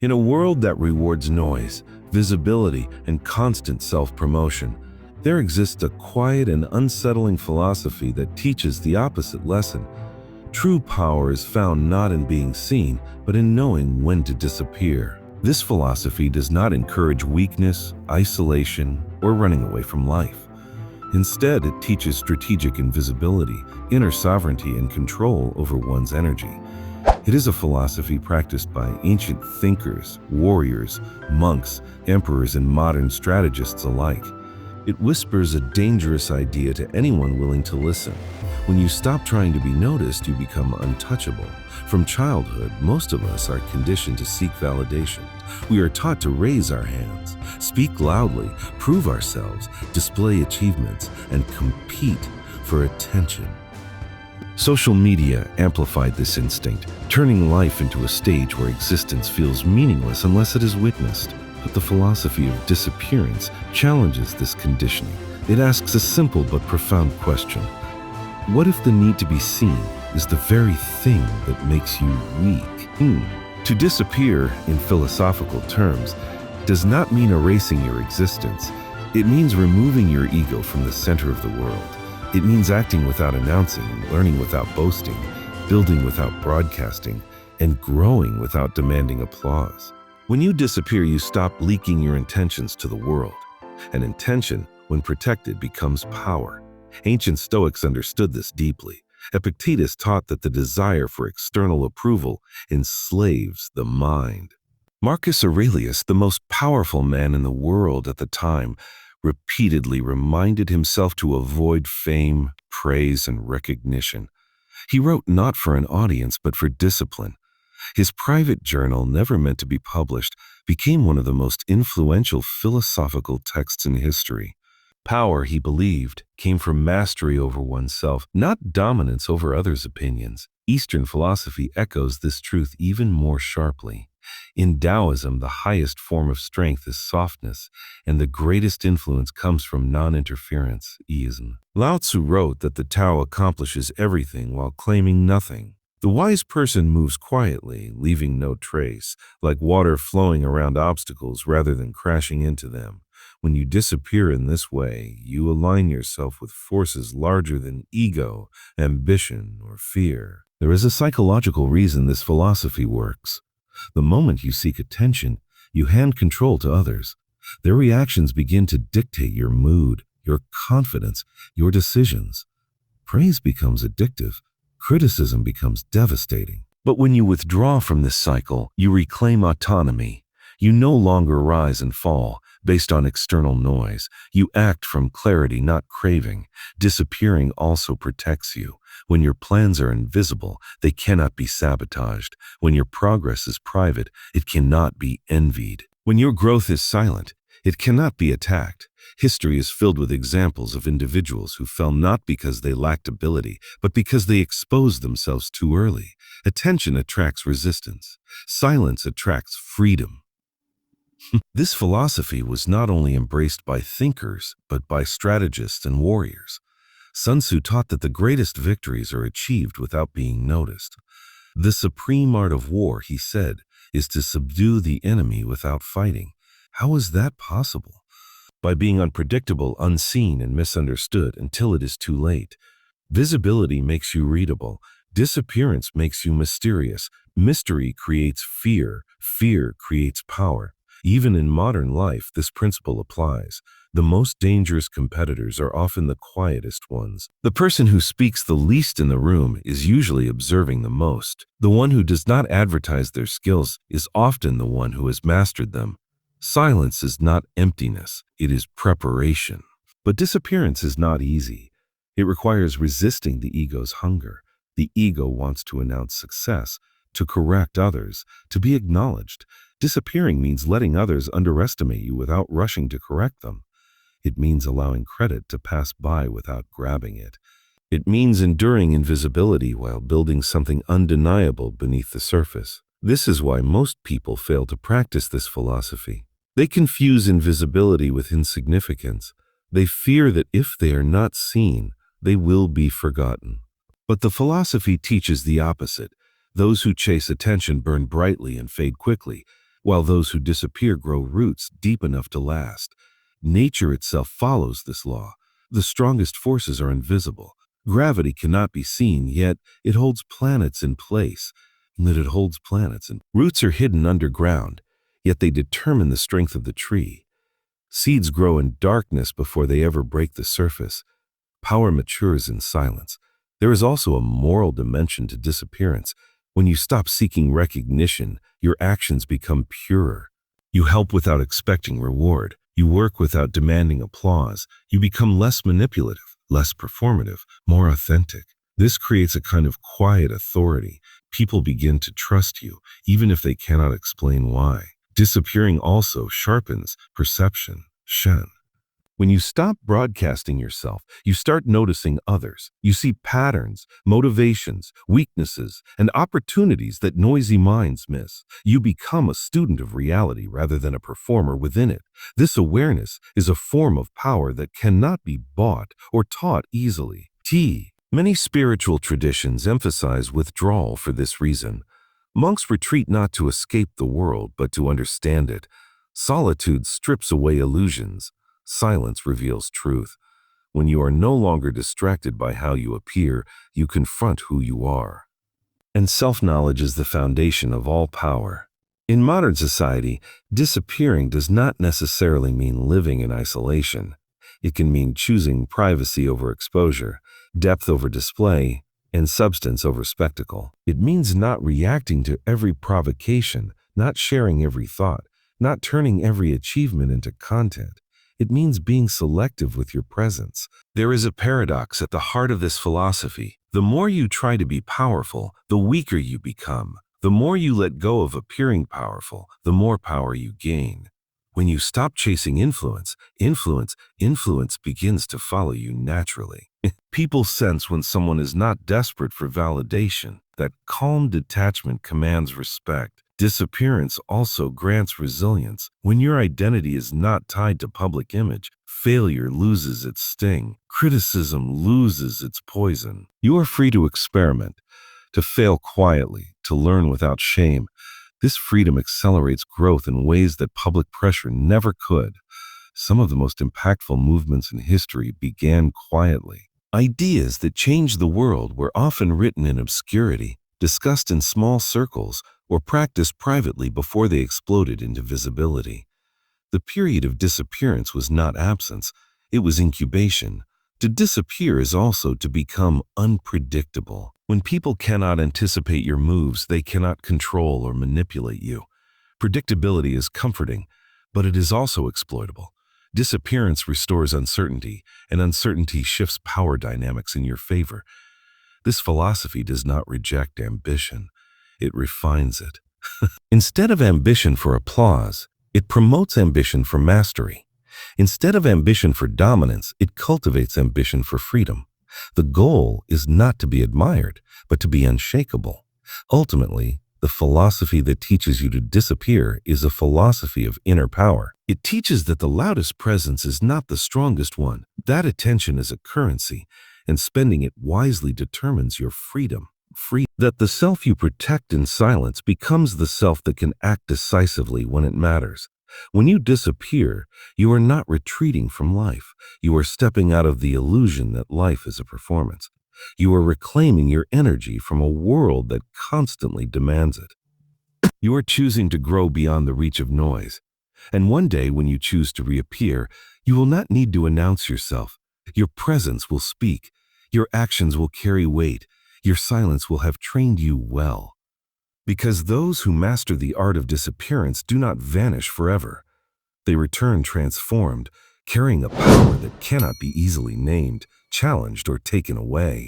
In a world that rewards noise, visibility, and constant self-promotion, there exists a quiet and unsettling philosophy that teaches the opposite lesson. True power is found not in being seen, but in knowing when to disappear. This philosophy does not encourage weakness, isolation, or running away from life. Instead, it teaches strategic invisibility, inner sovereignty, and control over one's energy. It is a philosophy practiced by ancient thinkers, warriors, monks, emperors, and modern strategists alike. It whispers a dangerous idea to anyone willing to listen. When you stop trying to be noticed, you become untouchable. From childhood, most of us are conditioned to seek validation. We are taught to raise our hands, speak loudly, prove ourselves, display achievements, and compete for attention. Social media amplified this instinct, turning life into a stage where existence feels meaningless unless it is witnessed. But the philosophy of disappearance challenges this conditioning. It asks a simple but profound question. What if the need to be seen is the very thing that makes you weak? To disappear, in philosophical terms, does not mean erasing your existence. It means removing your ego from the center of the world. It means acting without announcing, learning without boasting, building without broadcasting, and growing without demanding applause. When you disappear, you stop leaking your intentions to the world. An intention, when protected, becomes power. Ancient Stoics understood this deeply. Epictetus taught that the desire for external approval enslaves the mind. Marcus Aurelius, the most powerful man in the world at the time, repeatedly reminded himself to avoid fame, praise, and recognition. He wrote not for an audience, but for discipline. His private journal, never meant to be published, became one of the most influential philosophical texts in history. Power, he believed, came from mastery over oneself, not dominance over others' opinions. Eastern philosophy echoes this truth even more sharply. In Taoism, the highest form of strength is softness, and the greatest influence comes from non-interference, eism. Lao Tzu wrote that the Tao accomplishes everything while claiming nothing. The wise person moves quietly, leaving no trace, like water flowing around obstacles rather than crashing into them. When you disappear in this way, you align yourself with forces larger than ego, ambition, or fear. There is a psychological reason this philosophy works. The moment you seek attention, you hand control to others. Their reactions begin to dictate your mood, your confidence, your decisions. Praise becomes addictive. Criticism becomes devastating. But when you withdraw from this cycle, you reclaim autonomy. You no longer rise and fall based on external noise. You act from clarity, not craving. Disappearing also protects you. When your plans are invisible, they cannot be sabotaged. When your progress is private, it cannot be envied. When your growth is silent, it cannot be attacked. History is filled with examples of individuals who fell not because they lacked ability, but because they exposed themselves too early. Attention attracts resistance. Silence attracts freedom. This philosophy was not only embraced by thinkers, but by strategists and warriors. Sun Tzu taught that the greatest victories are achieved without being noticed. The supreme art of war, he said, is to subdue the enemy without fighting. How is that possible? By being unpredictable, unseen, and misunderstood until it is too late. Visibility makes you readable. Disappearance makes you mysterious. Mystery creates fear. Fear creates power. Even in modern life, this principle applies. The most dangerous competitors are often the quietest ones. The person who speaks the least in the room is usually observing the most. The one who does not advertise their skills is often the one who has mastered them. Silence is not emptiness, it is preparation. But disappearance is not easy. It requires resisting the ego's hunger. The ego wants to announce success, to correct others, to be acknowledged. Disappearing means letting others underestimate you without rushing to correct them. It means allowing credit to pass by without grabbing it. It means enduring invisibility while building something undeniable beneath the surface. This is why most people fail to practice this philosophy. They confuse invisibility with insignificance. They fear that if they are not seen, they will be forgotten. But the philosophy teaches the opposite. Those who chase attention burn brightly and fade quickly. while those who disappear grow roots deep enough to last. Nature itself follows this law. The strongest forces are invisible. Gravity cannot be seen, yet it holds planets in place. Roots are hidden underground, yet they determine the strength of the tree. Seeds grow in darkness before they ever break the surface. Power matures in silence. There is also a moral dimension to disappearance. When you stop seeking recognition, your actions become purer. You help without expecting reward. You work without demanding applause. You become less manipulative, less performative, more authentic. This creates a kind of quiet authority. People begin to trust you, even if they cannot explain why. Disappearing also sharpens perception. Shen. When you stop broadcasting yourself, you start noticing others. You see patterns, motivations, weaknesses, and opportunities that noisy minds miss. You become a student of reality rather than a performer within it. This awareness is a form of power that cannot be bought or taught easily. Many spiritual traditions emphasize withdrawal for this reason. Monks retreat not to escape the world, but to understand it. Solitude strips away illusions. Silence reveals truth. When you are no longer distracted by how you appear, you confront who you are. And self-knowledge is the foundation of all power. In modern society, disappearing does not necessarily mean living in isolation. It can mean choosing privacy over exposure, depth over display, and substance over spectacle. It means not reacting to every provocation, not sharing every thought, not turning every achievement into content. It means being selective with your presence. There is a paradox at the heart of this philosophy. The more you try to be powerful, the weaker you become. The more you let go of appearing powerful, the more power you gain. When you stop chasing influence begins to follow you naturally. People sense when someone is not desperate for validation. That calm detachment commands respect. Disappearance also grants resilience. When your identity is not tied to public image, failure loses its sting. Criticism loses its poison. You are free to experiment, to fail quietly, to learn without shame. This freedom accelerates growth in ways that public pressure never could. Some of the most impactful movements in history began quietly. Ideas that changed the world were often written in obscurity, discussed in small circles, or practiced privately before they exploded into visibility. The period of disappearance was not absence, it was incubation. To disappear is also to become unpredictable. When people cannot anticipate your moves, they cannot control or manipulate you. Predictability is comforting, but it is also exploitable. Disappearance restores uncertainty, and uncertainty shifts power dynamics in your favor. This philosophy does not reject ambition. It refines it. Instead of ambition for applause, it promotes ambition for mastery. Instead of ambition for dominance, it cultivates ambition for freedom. The goal is not to be admired, but to be unshakable. Ultimately, the philosophy that teaches you to disappear is a philosophy of inner power. It teaches that the loudest presence is not the strongest one. That attention is a currency, and spending it wisely determines your freedom. That the self you protect in silence becomes the self that can act decisively when it matters. When you disappear, you are not retreating from life. You are stepping out of the illusion that life is a performance. You are reclaiming your energy from a world that constantly demands it. You are choosing to grow beyond the reach of noise. And one day, when you choose to reappear, you will not need to announce yourself. Your presence will speak. Your actions will carry weight. Your silence will have trained you well. Because those who master the art of disappearance do not vanish forever. They return transformed, carrying a power that cannot be easily named, challenged, or taken away.